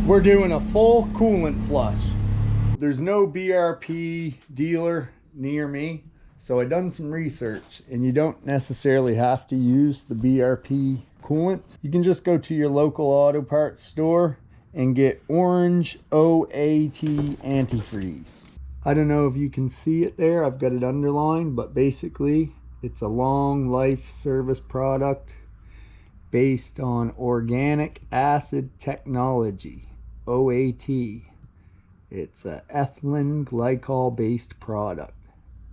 We're doing a full coolant flush. There's no BRP dealer near me, so I done some research, and you don't necessarily have to use the BRP coolant. You can just go to your local auto parts store and get orange OAT antifreeze. I don't know if you can see it there, I've got it underlined, but basically it's a long life service product based on organic acid technology, OAT. It's a ethylene glycol based product.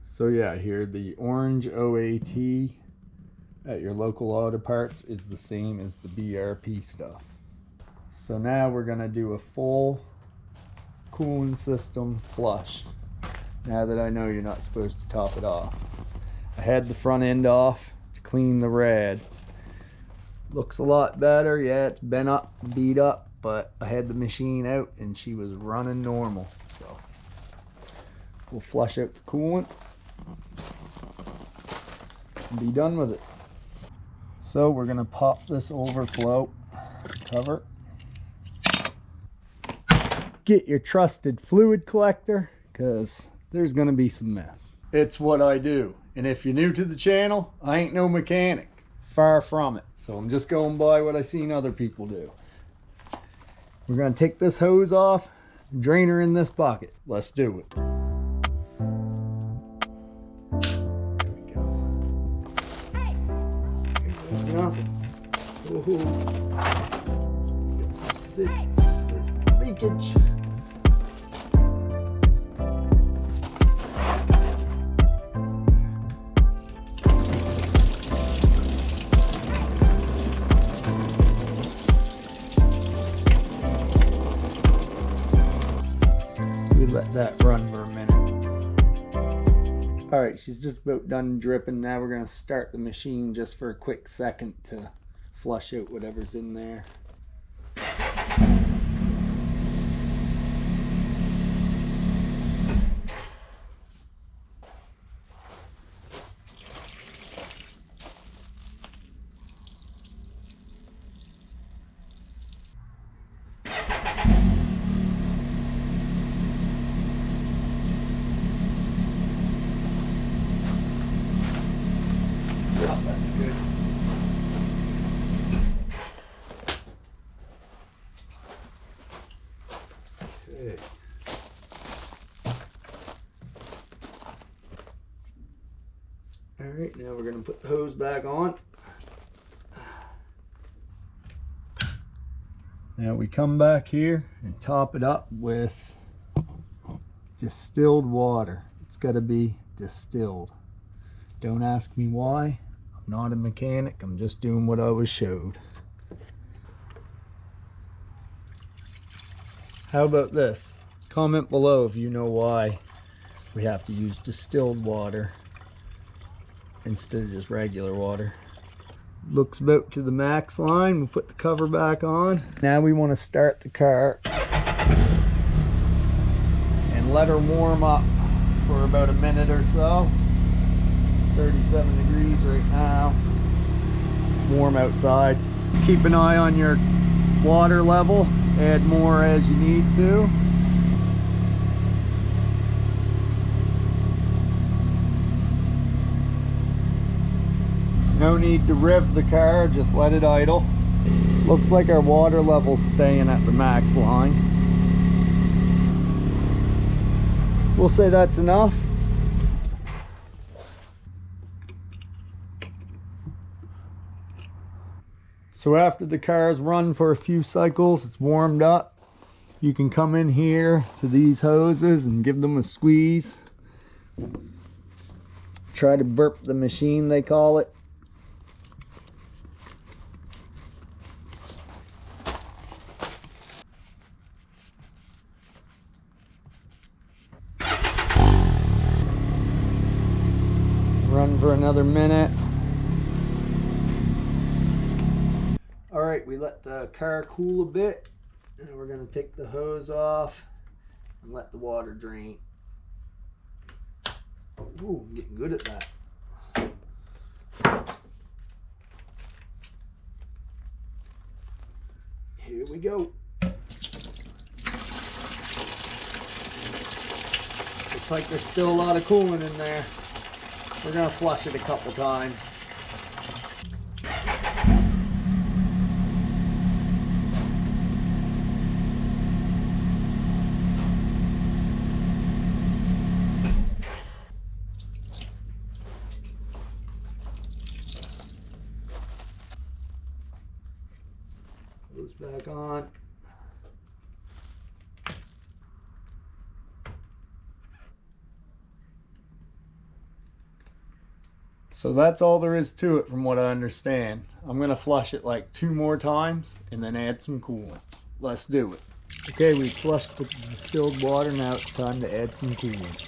So yeah, here the orange OAT at your local auto parts is the same as the BRP stuff. So now we're gonna do a full cooling system flush. Now that I know you're not supposed to top it off. I had the front end off to clean the rad. Looks a lot better. Yeah, it's been up, beat up, but I had the machine out and she was running normal. So we'll flush out the coolant and be done with it. So we're gonna pop this overflow cover. Get your trusted fluid collector, because there's gonna be some mess. It's what I do, and if you're new to the channel, I ain't no mechanic, far from it. So I'm just going by what I've seen other people do. We're gonna take this hose off, drain her in this bucket. Let's do it. There we go. Here goes nothing. Ooh. Get some leakage. Let that run for a minute. All right, she's just about done dripping. Now we're gonna start the machine just for a quick second to flush out whatever's in there. Oh, that's good. Okay. All right, now we're going to put the hose back on. Now we come back here and top it up with distilled water. It's got to be distilled. Don't ask me why. I'm not a mechanic. I'm just doing what I was showed. How about this? Comment below if you know why we have to use distilled water instead of just regular water. Looks about to the max line. We'll put the cover back on. Now we want to start the car and let her warm up for about a minute or so. 37 degrees right now. It's warm outside. Keep an eye on your water level. Add more as you need to. No need to rev the car, just let it idle. Looks like our water level's staying at the max line. We'll say that's enough. So after the car's run for a few cycles, it's warmed up, you can come in here to these hoses and give them a squeeze. Try to burp the machine, they call it. Run for another minute. All right, we let the car cool a bit, and we're gonna take the hose off and let the water drain. Ooh, I'm getting good at that. Here we go. Looks like there's still a lot of coolant in there. We're gonna flush it a couple times. Goes back on. So that's all there is to it from what I understand. I'm gonna flush it like 2 more times and then add some coolant. Let's do it. Okay, we flushed with the distilled water, now it's time to add some coolant.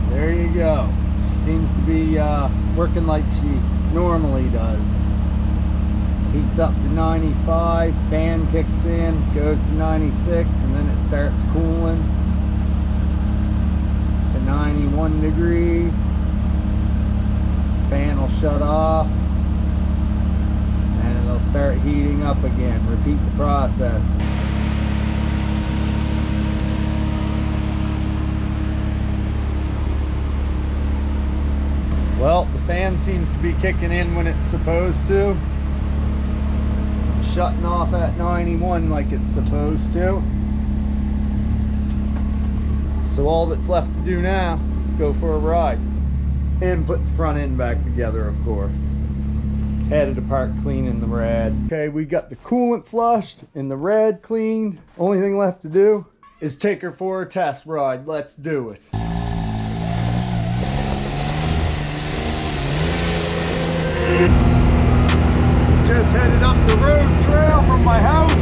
There you go. She seems to be working like she normally does. Heats up to 95, fan kicks in, goes to 96, and then it starts cooling to 91 degrees. Fan will shut off and it'll start heating up again. Repeat the process. Well, the fan seems to be kicking in when it's supposed to. Shutting off at 91 like it's supposed to. So all that's left to do now is go for a ride. And put the front end back together, of course. Had it apart cleaning the rad. Okay, we got the coolant flushed and the rad cleaned. Only thing left to do is take her for a test ride. Let's do it. Just headed up the road trail from my house.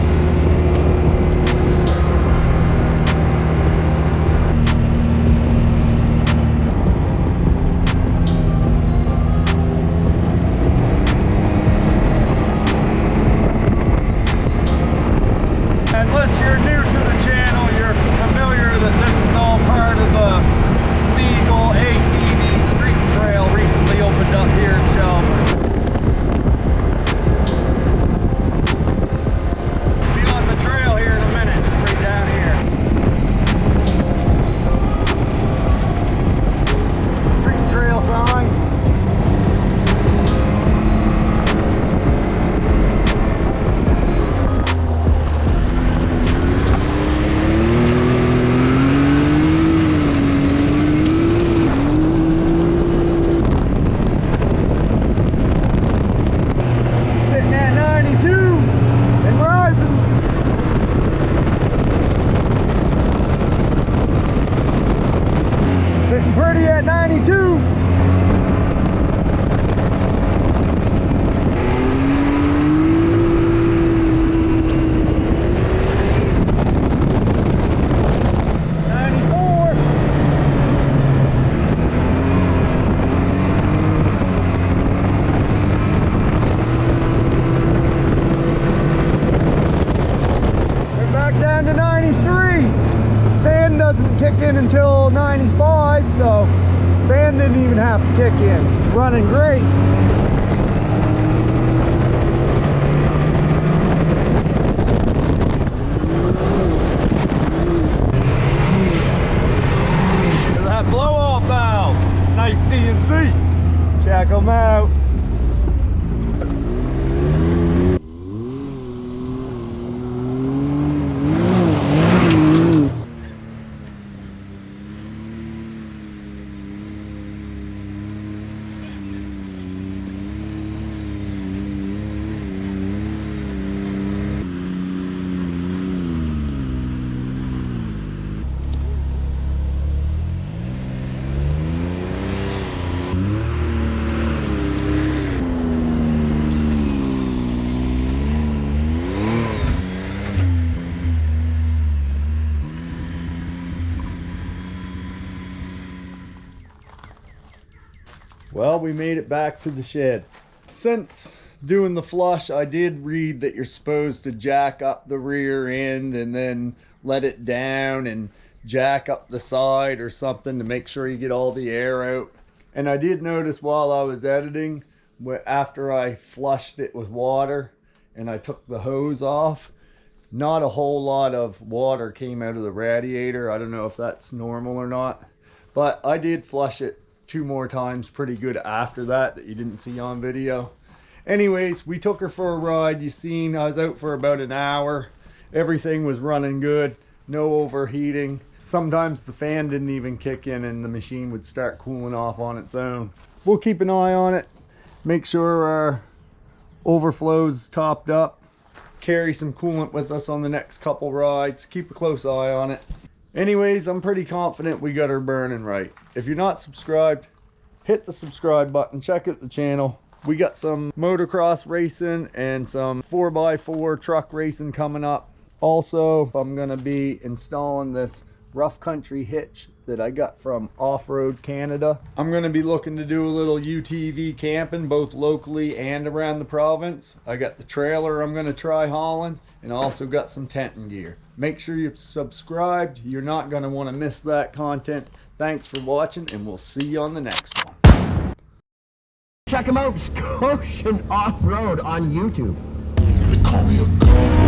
Unless you're new to the channel, you're familiar that this is all part of the legal ATV street trail recently opened up here in Shelburne. Be on the trail here in a minute, just right down here. Street trail sign. Pretty at 92. Down to 93. Fan doesn't kick in until 95, so fan didn't even have to kick in. She's running great. Look at that blow-off valve. Nice CNC. Check them out. Well, we made it back to the shed. Since doing the flush, I did read that you're supposed to jack up the rear end and then let it down and jack up the side or something to make sure you get all the air out. And I did notice while I was editing, after I flushed it with water and I took the hose off, not a whole lot of water came out of the radiator. I don't know if that's normal or not, but I did flush it 2 more times pretty good after that you didn't see on video. Anyways, we took her for a ride. You seen I was out for about an hour. Everything was running good, no overheating. Sometimes the fan didn't even kick in and the machine would start cooling off on its own. We'll keep an eye on it, make sure our overflow's topped up, carry some coolant with us on the next couple rides, keep a close eye on it. Anyways, I'm pretty confident we got her burning right. If you're not subscribed, hit the subscribe button, check out the channel. We got some motocross racing and some 4x4 truck racing coming up. Also, I'm gonna be installing this rough country hitch that I got from Off-Road Canada. I'm gonna be looking to do a little UTV camping both locally and around the province. I got the trailer I'm gonna try hauling, and also got some tenting gear. Make sure you're subscribed. You're not gonna wanna miss that content. Thanks for watching, and we'll see you on the next one. Check them out, Scotian Off-Road on YouTube. They call me a god.